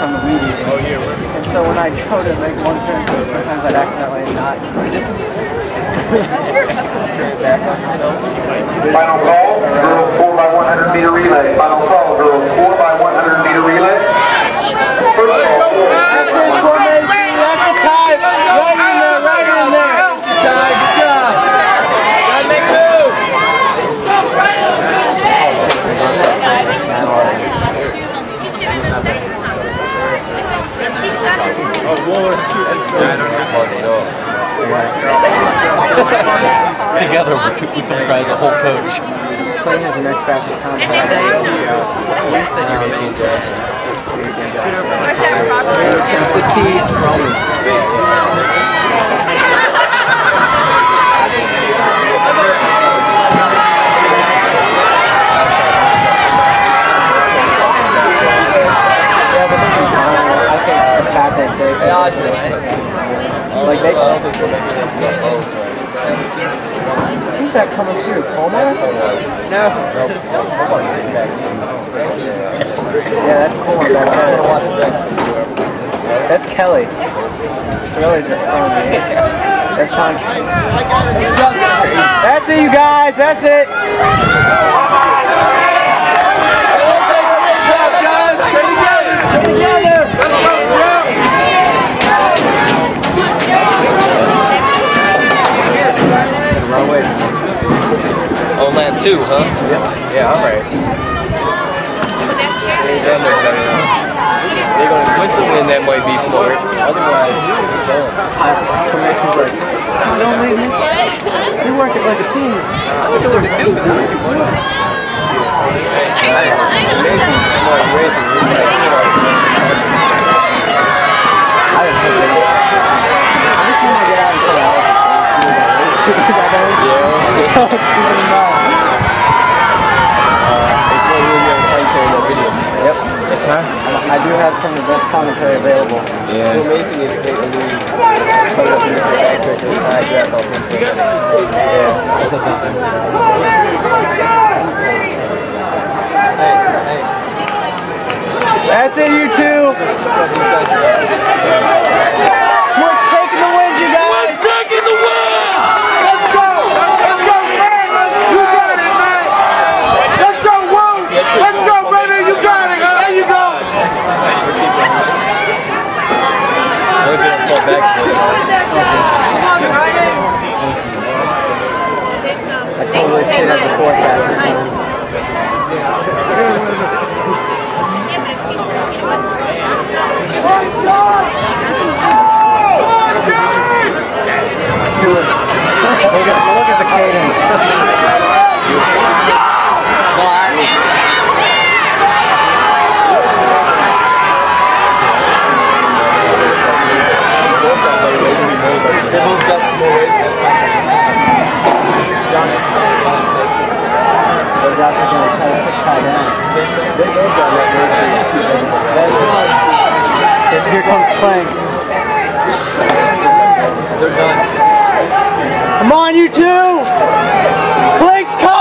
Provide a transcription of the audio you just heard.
from the weed eating. Oh yeah. And so when I go to make one turn, sometimes I'd accidentally not. Final call, girls 4x100 meter relay. Final call, girls 4x100 meter relay. That's it, Tormasi. That's the tie. Right in there, right in there. That's the tie. Good job. Gotta make two. Together we comprise a whole coach. Playing as the next fastest time. Like they who's that coming through? Palmer? No. Yeah, that's Palmer back there. That's Kelly. It's really just that's Sean. That's it, you guys. That's it. Good job, guys. Stay together. Stay together. Let's go, Jim. On land 2, huh? Yeah, alright. They're going to switch them and that might be smart. Otherwise, Tormasi's like, don't leave me. We work it like a team. I think we're still good. I do have some of the best commentary available. Yeah. It's amazing is take a lead, put us in the backtrack and tie draft off him. Hey. That's it, you two. Switch taking the win, you guys. Switch taking the win. Let's go! Let's go, man! You got it, man! Let's go, Wolves! Let's go, baby! You got it! There you go! Those are fall back to I totally see it as the fourth fastest time. Look at the cadence. They both got small races. Here comes Clank. They're done. Come on, you two! Clank's coming!